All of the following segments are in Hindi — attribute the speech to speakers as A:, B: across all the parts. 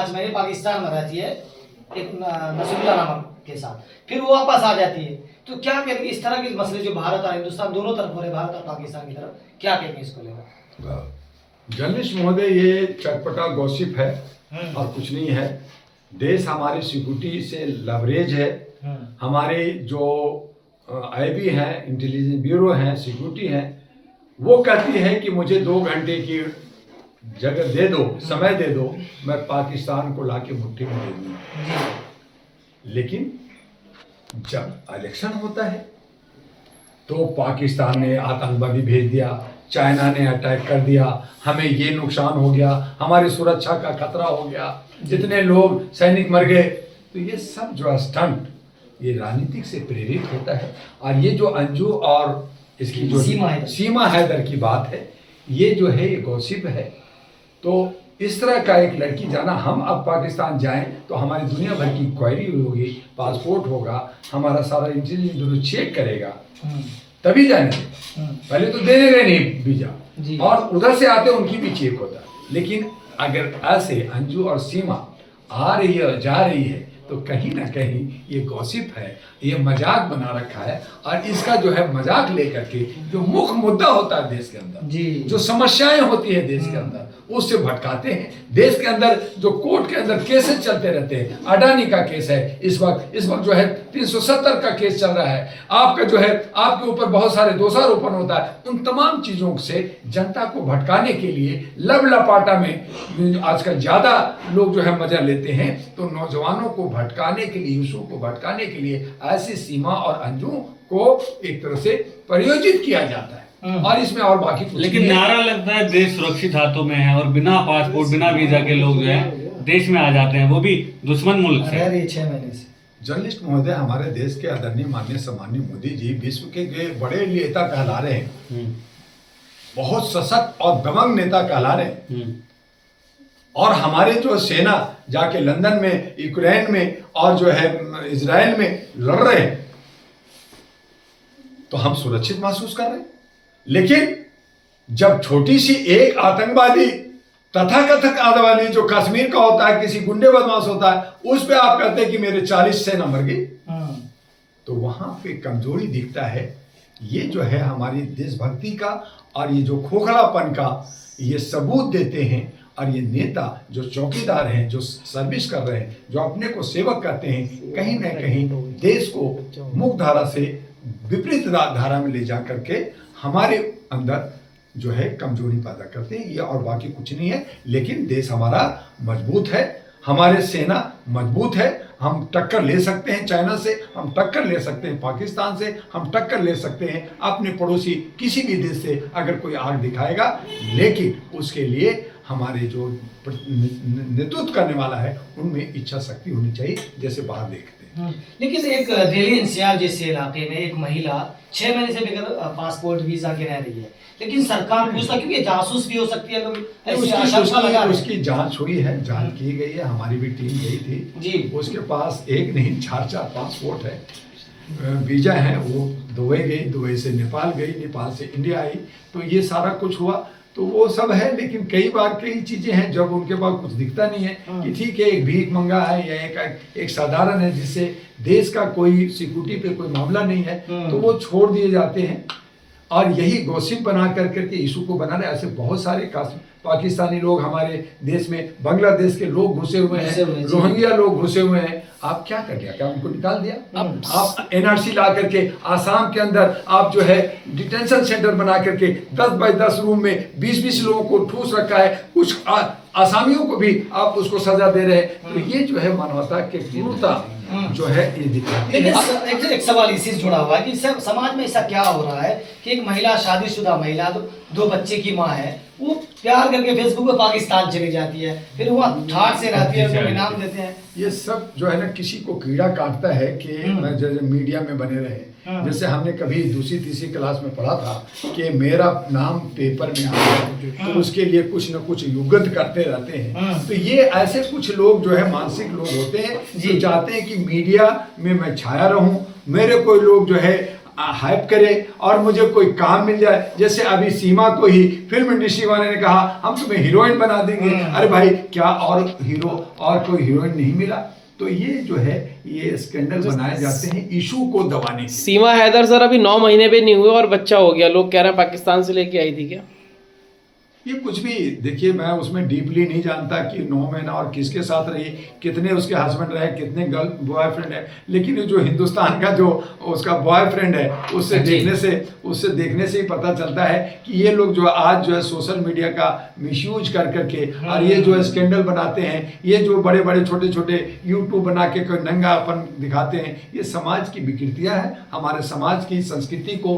A: 5 महीने पाकिस्तान में रहती है एक नसरुल्लाह नामक के साथ, फिर वो वापस आ जाती है। तो क्या कहेंगे इस तरह के मसले जो भारत और हिंदुस्तान दोनों तरफ हो रहे, भारत और पाकिस्तान की तरफ, क्या कहेंगे इसको लेकर?
B: जर्नलिस्ट महोदय, ये चटपटा गॉसिप है और कुछ नहीं है। देश हमारी सिक्योरिटी से लवरेज है। हमारे जो आईबी हैं, इंटेलिजेंस ब्यूरो हैं, सिक्योरिटी हैं, वो कहती है कि मुझे 2 घंटे की जगह दे दो, समय दे दो, मैं पाकिस्तान को लाके मुट्ठी में दे दूंगा। लेकिन जब इलेक्शन होता है तो पाकिस्तान ने आतंकवादी भेज दिया, चाइना ने अटैक कर दिया, हमें ये नुकसान हो गया, हमारी सुरक्षा का खतरा हो गया, जितने लोग सैनिक मर गए। तो ये सब जो स्टंट ये राजनीतिक से प्रेरित होता है। और ये जो अंजू और इसकी जो सीमा हैदर की बात है, ये जो है ये गॉसिप है। तो इस तरह का एक लड़की जाना, हम अब पाकिस्तान जाएं तो हमारी दुनिया भर की क्वायरी होगी, पासपोर्ट होगा, हमारा सारा इंटेलिजेंस चेक करेगा, तभी जाने दें। पहले तो दे देंगे नहीं वीजा, और उधर से आते उनकी भी चेक होता है। लेकिन अगर ऐसे अंजू और सीमा आ रही है, जा रही है, तो कहीं ना कहीं ये गॉसिप है, ये मजाक बना रखा है। और इसका जो है मजाक लेकर के जो मुख्य मुद्दा होता है देश के अंदर, जो समस्याएं होती है देश के अंदर, उससे भटकाते हैं। देश के अंदर जो कोर्ट के अंदर केसेस चलते रहते हैं, अडानी का केस है इस वक्त जो है 370 का केस चल रहा है, आपका जो है आपके ऊपर बहुत सारे दोषारोपण होता है। उन तमाम चीजों से जनता को भटकाने के लिए लवलपाटा में आजकल ज्यादा लोग जो है मजा लेते हैं। तो नौजवानों को भटकाने के लिए, यूसुफ को भटकाने के लिए ऐसी सीमा और अंजू को एक तरह से प्रयोजित किया जाता है। और इसमें और बाकी कुछ
C: लेकिन नारा लगता है देश सुरक्षित हाथों में है, और बिना पासपोर्ट बिना वीजा के लोग जो है देश में आ जाते हैं, वो भी दुश्मन मुल्क से।
A: 6 महीने से
B: जर्नलिस्ट महोदय, हमारे देश के आदरणीय माननीय सम्माननीय मोदी जी विश्व के बड़े नेता कहला रहे हैं, बहुत सशक्त और दबंग नेता कहला रहे हैं। और हमारे जो सेना जाके लंदन में, यूक्रेन में और जो है इजराइल में लड़ रहे हैं, तो हम सुरक्षित महसूस कर रहे हैं। लेकिन जब छोटी सी एक आतंकवादी, तथाकथित आतंकवादी जो कश्मीर का होता है, किसी गुंडे बदमाश होता है, उस पे आप कहते हैं कि मेरे 40 सेना मर गई, तो वहां पे कमजोरी दिखता है। ये जो है हमारी देशभक्ति का और ये जो खोखलापन का ये सबूत देते हैं। और ये नेता जो चौकीदार हैं, जो सर्विस कर रहे हैं, जो अपने को सेवक कहते हैं, कहीं ना कहीं देश को मुख्य धारा से विपरीत धारा में ले जा करके हमारे अंदर जो है कमजोरी पैदा करते हैं। ये और बाकी कुछ नहीं है। लेकिन देश हमारा मजबूत है, हमारे सेना मजबूत है, हम टक्कर ले सकते हैं चाइना से, हम टक्कर ले सकते हैं पाकिस्तान से, हम टक्कर ले सकते हैं अपने पड़ोसी किसी भी देश से अगर कोई आग दिखाएगा। लेकिन उसके लिए हमारे जो नेतृत्व करने वाला है उनमें इच्छा शक्ति होनी चाहिए, जैसे बाहर देखते हैं।
A: लेकिन एक दिल्ली एनसीआर जैसे इलाके में एक महिला 6 महीने से बगैर पासपोर्ट वीजा के रह रही है, लेकिन सरकार पूछता क्योंकि जासूस भी हो सकती है, लोग
B: उसकी जांच हुई है, जांच की गई है, हमारी भी टीम गई थी जी। उसके पास एक नहीं 4 पासपोर्ट है, वीजा है। वो दुबई गई, दुबई से नेपाल गई, नेपाल से इंडिया आई। तो ये सारा कुछ हुआ, तो वो सब है। लेकिन कई बार कई चीजें हैं जब उनके पास कुछ दिखता नहीं है कि ठीक है एक भीख मंगा है या एक साधारण है जिससे देश का कोई सिक्योरिटी पे कोई मामला नहीं है, तो वो छोड़ दिए जाते हैं। और यही गॉसिप बना करके इशू को बना रहे। ऐसे बहुत सारे पाकिस्तानी लोग हमारे देश में, बांग्लादेश के लोग घुसे हुए हैं, रोहिंग्या लोग घुसे हुए हैं। आप क्या कर दिया? क्या उनको निकाल दिया? आप एनआरसी ला करके आसाम के अंदर आप जो है डिटेंशन सेंटर बना करके 10 बाय 10 रूम में 20-20 लोगों को ठूस रखा है। कुछ आसामियों को भी आप उसको सजा दे रहे हैं। तो ये जो है मानवता के क्रूरता जो है ये दिखाती है।
A: एक सवाल इसी से जुड़ा हुआ है कि समाज में ऐसा क्या हो रहा है कि एक महिला, शादीशुदा महिला, 2 बच्चे की माँ है, वो प्यार करके फेसबुक पे पाकिस्तान चली जाती है, फिर वो ठाठ से रहती है, उनको इनाम देते हैं।
B: ये सब जो है ना किसी को कीड़ा काटता है कि जैसे मीडिया में बने रहे। जैसे हमने कभी 2री-3री क्लास में पढ़ा था कि मेरा नाम पेपर में आया, तो उसके लिए कुछ न कुछ युगत करते रहते हैं। तो ये ऐसे कुछ लोग जो है मानसिक लोग होते हैं जो चाहते हैं कि मीडिया में मैं छाया रहूं, मेरे कोई लोग जो है हाइप करे और मुझे कोई काम मिल जाए। जैसे अभी सीमा को ही फिल्म इंडस्ट्री वाले ने कहा हम तुम्हें हीरोइन बना देंगे। अरे भाई, क्या और हीरो और कोई हीरोइन नहीं मिला? तो ये जो है ये स्कैंडल बनाए जाते हैं इशू को दबाने के।
D: सीमा हैदर सर अभी 9 महीने भी नहीं हुए और बच्चा हो गया, लोग कह रहे हैं पाकिस्तान से लेके आई थी क्या?
B: ये कुछ भी, देखिए मैं उसमें डीपली नहीं जानता कि 9 महीना और किसके साथ रही, कितने उसके हस्बैंड रहे, कितने गर्ल बॉयफ्रेंड है, लेकिन ये जो हिंदुस्तान का जो उसका बॉयफ्रेंड है उससे देखने से ही पता चलता है कि ये लोग जो आज जो है सोशल मीडिया का मिसयूज कर करके और ये जो है स्कैंडल बनाते हैं, ये जो बड़े बड़े छोटे छोटे यूट्यूब बना के कोई नंगापन दिखाते हैं, ये समाज की विकृतियां है, हमारे समाज की संस्कृति को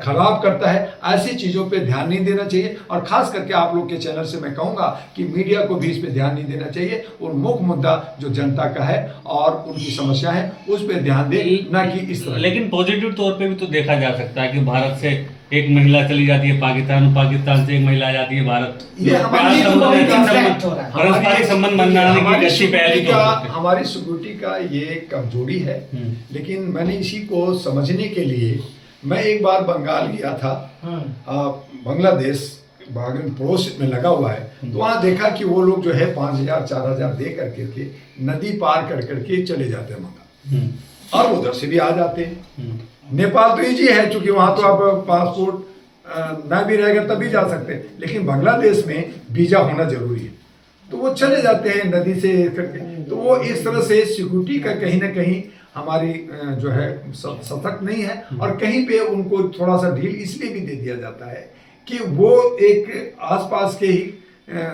B: खराब करता है। ऐसी चीज़ों पे ध्यान नहीं देना चाहिए और खास करके आप लोग के चैनल से मैं कहूँगा कि मीडिया को भी इस पे ध्यान नहीं देना चाहिए और मुख्य मुद्दा जो जनता का है और उनकी समस्या है उस पे ध्यान दे, ना कि इस तरह।
C: लेकिन पॉजिटिव तौर पे भी तो देखा जा सकता है कि भारत से एक महिला चली जाती है पाकिस्तान, पाकिस्तान से एक महिला आ जाती है भारत।
B: ये
C: पारस्परिक संबंध बनाने की अच्छी पहल तो
B: हमारी सिक्योरिटी का ये कमजोरी है। लेकिन मैंने इसी को समझने के लिए मैं एक बार बंगाल गया था, बांग्लादेश बागन पड़ोस में लगा हुआ है, तो वहाँ देखा कि वो लोग जो है 5,000 4,000 दे करके नदी पार कर करके चले जाते हैं बंगाल और उधर से भी आ जाते हैं। नेपाल तो इजी है क्योंकि वहाँ तो आप पासपोर्ट ना भी रहेगा तभी जा सकते हैं, लेकिन बांग्लादेश में वीजा होना जरूरी है, तो वो चले जाते हैं नदी से करके। तो वो इस तरह से सिक्योरिटी का कहीं ना कहीं हमारी जो है सतर्क नहीं है और कहीं पे उनको थोड़ा सा ढील इसलिए भी दे दिया जाता है कि वो एक आसपास के ही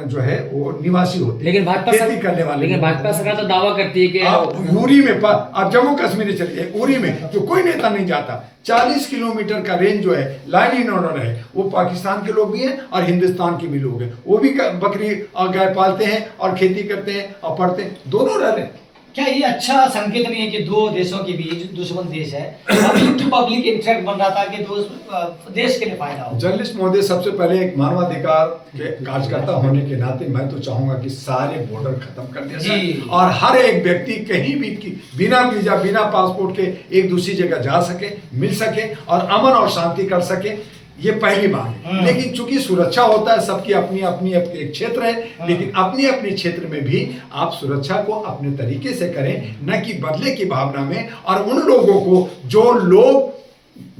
B: जो है वो निवासी होते हैं,
E: लेकिन भाजपा
B: खेती करने वाले।
E: लेकिन भाजपा सरकार तो दावा करती है कि
B: आप यूरी में आप जम्मू कश्मीर चले जाए, उरी में जो कोई नेता नहीं जाता, 40 किलोमीटर का रेंज जो है लाइन इन ऑर्डर है, वो पाकिस्तान के लोग भी हैं और हिंदुस्तान के भी लोग हैं, वो भी बकरी और गाय पालते हैं और खेती करते हैं और पढ़ते हैं, दोनों रह रहे हैं।
A: क्या ये अच्छा संकेत नहीं है कि दो देशों के बीच दुश्मन देश है, पब्लिक टू पब्लिक इंटरेक्ट बन रहा था कि देश के लिए फायदा हो?
B: जर्नलिस्ट महोदय, सबसे पहले एक मानवाधिकार के कार्यकर्ता होने के नाते मैं तो चाहूंगा कि सारे बॉर्डर खत्म कर दिया जाए और हर एक व्यक्ति कहीं भी बिना वीजा बिना पासपोर्ट के एक दूसरी जगह जा सके, मिल सके और अमन और शांति कर सके, ये पहली बात है। लेकिन चूंकि सुरक्षा होता है, सबकी अपनी अपनी एक क्षेत्र है, लेकिन अपने अपने क्षेत्र में भी आप सुरक्षा को अपने तरीके से करें, न कि बदले की भावना में। और उन लोगों को जो लोग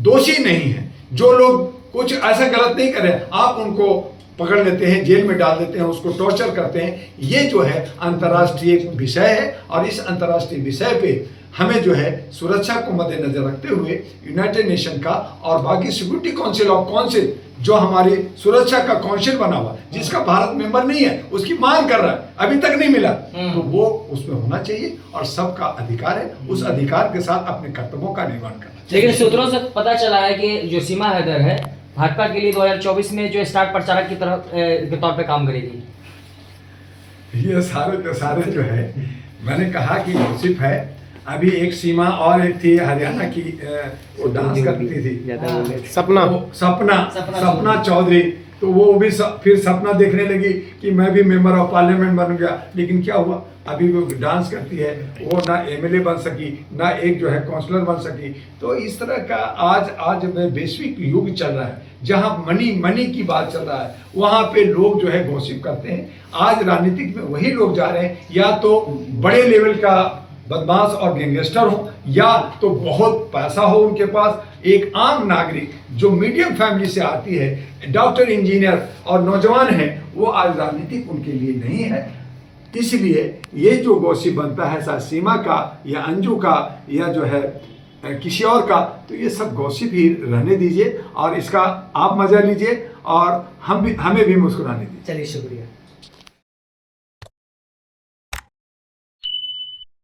B: दोषी नहीं हैं, जो लोग कुछ ऐसा गलत नहीं कर रहे, आप उनको पकड़ लेते हैं, जेल में डाल देते हैं, उसको टॉर्चर करते हैं। ये जो है अंतर्राष्ट्रीय विषय है और इस अंतर्राष्ट्रीय विषय पे हमें जो है सुरक्षा को मद्देनजर रखते हुए यूनाइटेड नेशन का और बाकी सिक्योरिटी काउंसिल ऑफ काउंसिल जो हमारी सुरक्षा का काउंसिल बना हुआ, जिसका भारत मेंबर नहीं है, उसकी मांग कर रहा है, अभी तक नहीं मिला, तो वो उसमें होना चाहिए और सबका अधिकार है उस अधिकार के साथ अपने कर्तव्यों का निर्वहन करना चाहिए।
E: लेकिन सूत्रों से पता चला है कि जो सीमा हैदर है भाजपा के लिए 2024 में जो स्टार प्रचारक की तरह के तौर पे काम करेगी।
B: ये सारे जो है, मैंने कहा कि गॉसिप है। अभी एक सीमा और एक थी हरियाणा की, वो डांस करती थी, सपना चौधरी, तो वो भी फिर सपना देखने लगी कि मैं भी मेंबर ऑफ पार्लियामेंट बन गया। लेकिन क्या हुआ, अभी वो डांस करती है, वो ना एमएलए बन सकी, ना एक जो है काउंसलर बन सकी। तो इस तरह का आज में वैश्विक युग चल रहा है, जहाँ मनी की बात चल रहा है, वहाँ पे लोग जो है गॉसिप करते हैं। आज राजनीतिक में वही लोग जा रहे हैं, या तो बड़े लेवल का बदमाश और गैंगस्टर हो, या तो बहुत पैसा हो उनके पास। एक आम नागरिक जो मीडियम फैमिली से आती है, डॉक्टर इंजीनियर और नौजवान है, वो आज राजनीतिक उनके लिए नहीं है। इसलिए ये जो गॉसिप बनता है शायद सीमा का या अंजू का या जो है किसी और का, तो ये सब गॉसिप ही रहने दीजिए और इसका आप मजा लीजिए और हमें भी मुस्कुराने दीजिए।
A: चलिए, शुक्रिया।